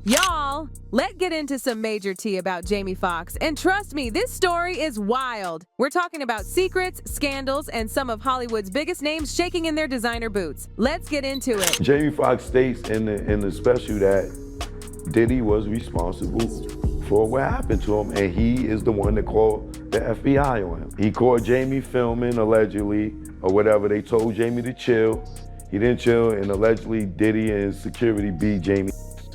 Y'all, let's get into some major tea about Jamie Foxx. And trust me, this story is wild. We're talking about secrets, scandals, and some of Hollywood's biggest names shaking in their designer boots. Let's get into it. Jamie Foxx states in the special that Diddy was responsible for what happened to him, and he is the one that called the FBI on him. He caught Jamie filming, allegedly, or whatever. They told Jamie to chill. He didn't chill, and allegedly Diddy and security beat Jamie.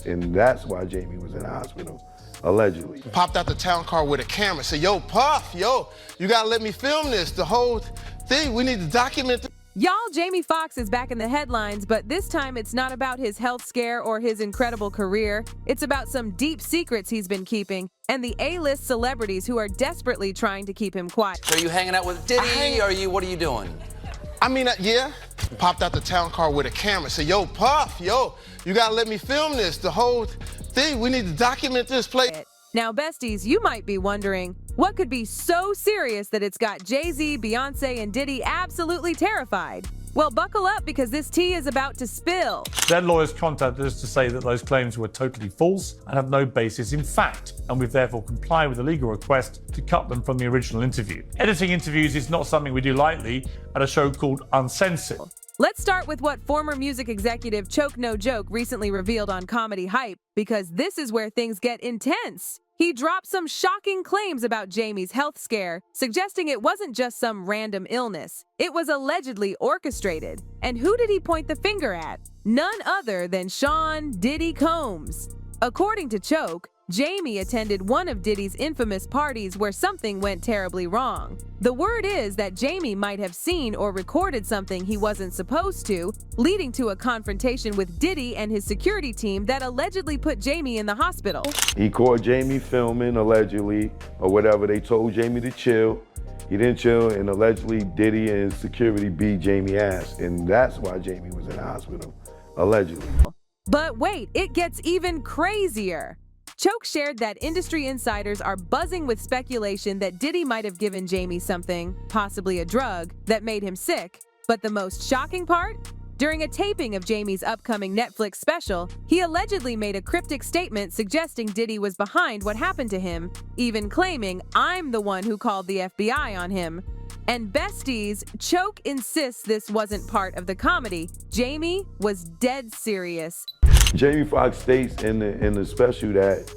And that's why Jamie was in the hospital, allegedly. Popped out the town car with a camera, said, yo, Puff, yo, you gotta let me film this, the whole thing, we need to document this. Y'all, Jamie Foxx is back in the headlines, but this time it's not about his health scare or his incredible career. It's about some deep secrets he's been keeping and the A-list celebrities who are desperately trying to keep him quiet. So are you hanging out with Diddy, or what are you doing? I mean, yeah. Popped out the town car with a camera, said, yo, Puff, yo, you gotta let me film this, the whole thing, we need to document this place. Now, besties, you might be wondering, what could be so serious that it's got JayZ, Beyonce, and Diddy absolutely terrified? Well, buckle up because this tea is about to spill. Their lawyers contacted us to say that those claims were totally false and have no basis in fact, and we've therefore complied with the legal request to cut them from the original interview. Editing interviews is not something we do lightly at a show called Uncensored. Let's start with what former music executive Choke No Joke recently revealed on Comedy Hype, because this is where things get intense. He dropped some shocking claims about Jamie's health scare, suggesting it wasn't just some random illness. It was allegedly orchestrated. And who did he point the finger at? None other than Sean Diddy Combs. According to Choke, Jamie attended one of Diddy's infamous parties where something went terribly wrong. The word is that Jamie might have seen or recorded something he wasn't supposed to, leading to a confrontation with Diddy and his security team that allegedly put Jamie in the hospital. He caught Jamie filming, allegedly, or whatever. They told Jamie to chill. He didn't chill, and allegedly Diddy and security beat Jamie ass. And that's why Jamie was in the hospital, allegedly. But wait, it gets even crazier. Choke shared that industry insiders are buzzing with speculation that Diddy might have given Jamie something, possibly a drug, that made him sick. But the most shocking part? During a taping of Jamie's upcoming Netflix special, he allegedly made a cryptic statement suggesting Diddy was behind what happened to him, even claiming, "I'm the one who called the FBI on him." And besties, Choke insists this wasn't part of the comedy. Jamie was dead serious. Jamie Foxx states in the special that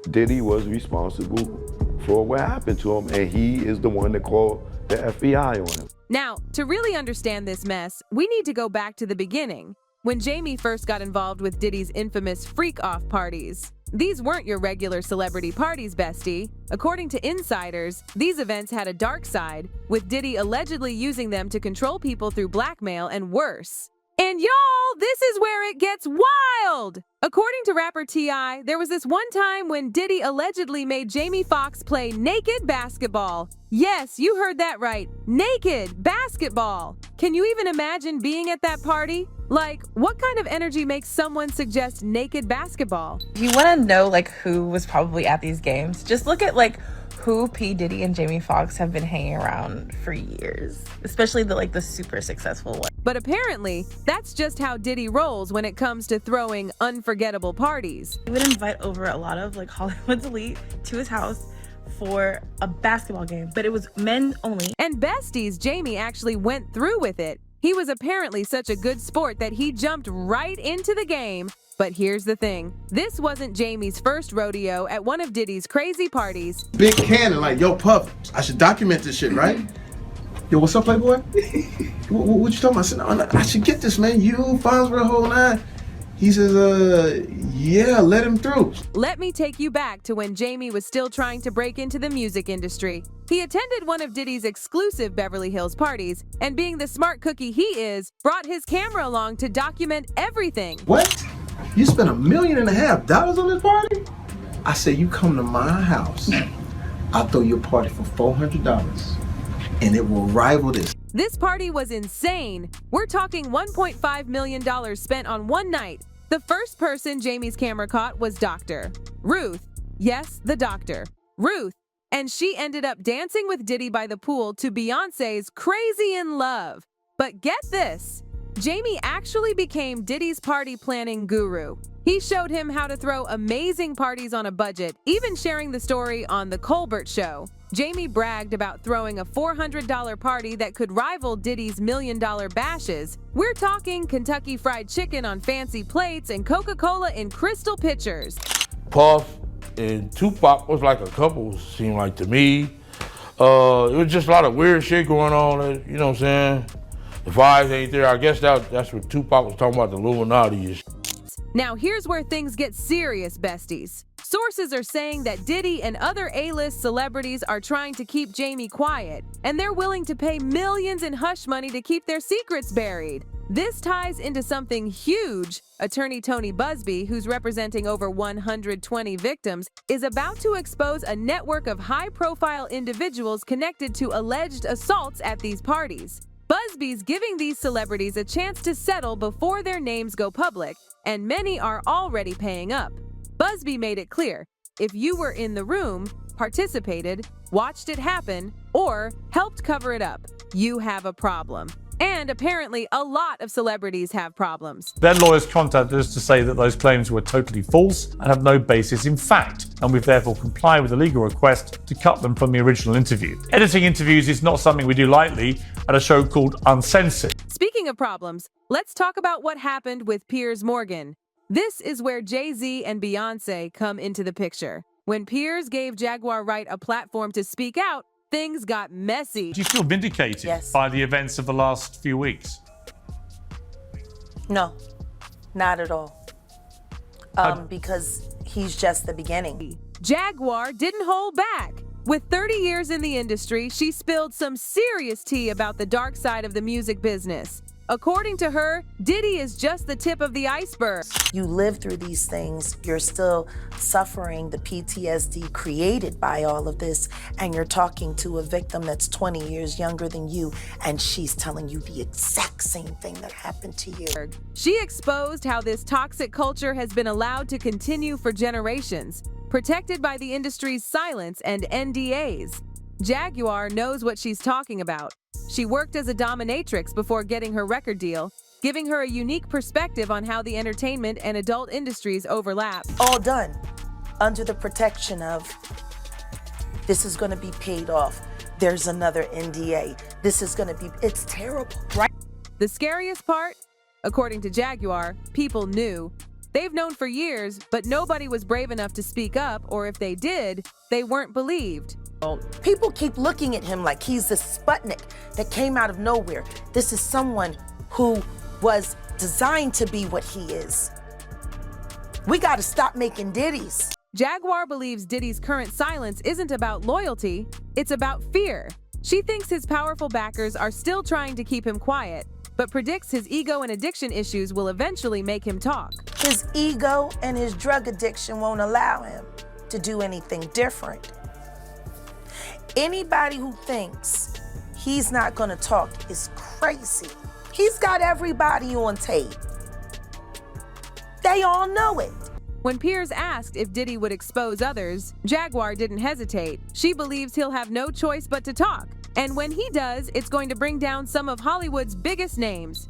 Diddy was responsible for what happened to him, and he is the one that called the FBI on him. Now, to really understand this mess, we need to go back to the beginning, when Jamie first got involved with Diddy's infamous freak-off parties. These weren't your regular celebrity parties, bestie. According to insiders, these events had a dark side, with Diddy allegedly using them to control people through blackmail and worse. And y'all, this is where it gets wild! According to rapper T.I., there was this one time when Diddy allegedly made Jamie Foxx play naked basketball. Yes, you heard that right. Naked basketball. Can you even imagine being at that party? Like, what kind of energy makes someone suggest naked basketball? If you want to know, who was probably at these games, just look at, who P. Diddy and Jamie Foxx have been hanging around for years, especially the super successful one. But apparently, that's just how Diddy rolls when it comes to throwing unforgettable parties. He would invite over a lot of Hollywood's elite to his house for a basketball game, but it was men only. And besties, Jamie actually went through with it. He was apparently such a good sport that he jumped right into the game. But here's the thing. This wasn't Jamie's first rodeo at one of Diddy's crazy parties. Big cannon, yo, Puff, I should document this shit, right? Yo, what's up, Playboy? what you talking about? I said, no, I should get this, man. You, Fonz, the whole nine. He says, yeah, let him through. Let me take you back to when Jamie was still trying to break into the music industry. He attended one of Diddy's exclusive Beverly Hills parties, and being the smart cookie he is, brought his camera along to document everything. What? You spent $1.5 million on this party? I said, you come to my house, I'll throw you a party for $400, and it will rival this. This party was insane. We're talking $1.5 million spent on one night. The first person Jamie's camera caught was Dr. Ruth. Yes, the doctor. Ruth. And she ended up dancing with Diddy by the pool to Beyonce's Crazy in Love. But get this. Jamie actually became Diddy's party planning guru. He showed him how to throw amazing parties on a budget, even sharing the story on The Colbert Show. Jamie bragged about throwing a $400 party that could rival Diddy's $1 million bashes. We're talking Kentucky Fried Chicken on fancy plates and Coca-Cola in crystal pitchers. Puff and Tupac was like a couple, seemed like to me. It was just a lot of weird shit going on, you know what I'm saying? The vibes ain't there. I guess that's what Tupac was talking about, the Illuminati. Now here's where things get serious, besties. Sources are saying that Diddy and other A-list celebrities are trying to keep Jamie quiet, and they're willing to pay millions in hush money to keep their secrets buried. This ties into something huge. Attorney Tony Busby, who's representing over 120 victims, is about to expose a network of high-profile individuals connected to alleged assaults at these parties. Busby's giving these celebrities a chance to settle before their names go public, and many are already paying up. Busby made it clear, if you were in the room, participated, watched it happen, or helped cover it up, you have a problem. And apparently a lot of celebrities have problems. Their lawyers contacted us to say that those claims were totally false and have no basis in fact, and we've therefore complied with the legal request to cut them from the original interview. Editing interviews is not something we do lightly at a show called Uncensored. Speaking of problems, let's talk about what happened with Piers Morgan. This is where JayZ and Beyonce come into the picture. When Piers gave Jaguar Wright a platform to speak out, things got messy. Do you feel vindicated by the events of the last few weeks? No, not at all. Because he's just the beginning. Jaguar didn't hold back. With 30 years in the industry, she spilled some serious tea about the dark side of the music business. According to her, Diddy is just the tip of the iceberg. You live through these things, you're still suffering the PTSD created by all of this, and you're talking to a victim that's 20 years younger than you, and she's telling you the exact same thing that happened to you. She exposed how this toxic culture has been allowed to continue for generations, protected by the industry's silence and NDAs. Jaguar knows what she's talking about. She worked as a dominatrix before getting her record deal, giving her a unique perspective on how the entertainment and adult industries overlap. All done under the protection of, this is gonna be paid off. There's another NDA. This is gonna be, it's terrible, right? The scariest part, according to Jaguar, people knew. They've known for years, but nobody was brave enough to speak up, or if they did, they weren't believed. People keep looking at him like he's the Sputnik that came out of nowhere. This is someone who was designed to be what he is. We gotta stop making Diddies. Jaguar believes Diddy's current silence isn't about loyalty, it's about fear. She thinks his powerful backers are still trying to keep him quiet, but predicts his ego and addiction issues will eventually make him talk. His ego and his drug addiction won't allow him to do anything different. Anybody who thinks he's not gonna talk is crazy. He's got everybody on tape. They all know it. When Piers asked if Diddy would expose others, Jaguar didn't hesitate. She believes he'll have no choice but to talk. And when he does, it's going to bring down some of Hollywood's biggest names.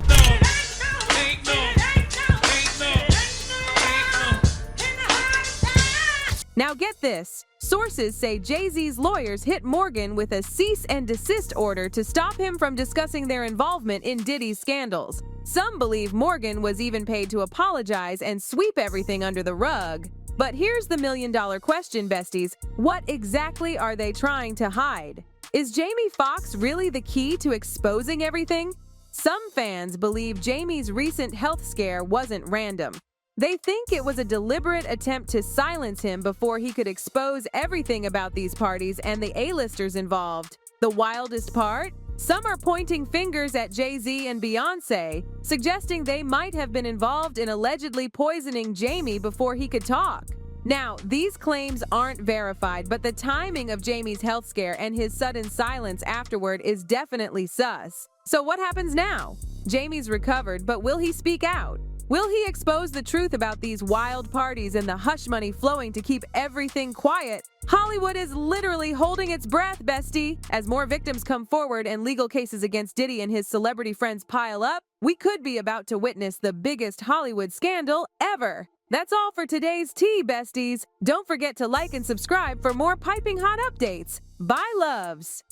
Now get this. Sources say JayZ's lawyers hit Morgan with a cease and desist order to stop him from discussing their involvement in Diddy's scandals. Some believe Morgan was even paid to apologize and sweep everything under the rug. But here's the million-dollar question, besties. What exactly are they trying to hide? Is Jamie Foxx really the key to exposing everything? Some fans believe Jamie's recent health scare wasn't random. They think it was a deliberate attempt to silence him before he could expose everything about these parties and the A-listers involved. The wildest part? Some are pointing fingers at JayZ and Beyonce, suggesting they might have been involved in allegedly poisoning Jamie before he could talk. Now, these claims aren't verified, but the timing of Jamie's health scare and his sudden silence afterward is definitely sus. So what happens now? Jamie's recovered, but will he speak out? Will he expose the truth about these wild parties and the hush money flowing to keep everything quiet? Hollywood is literally holding its breath, bestie. As more victims come forward and legal cases against Diddy and his celebrity friends pile up, we could be about to witness the biggest Hollywood scandal ever. That's all for today's tea, besties. Don't forget to like and subscribe for more piping hot updates. Bye, loves.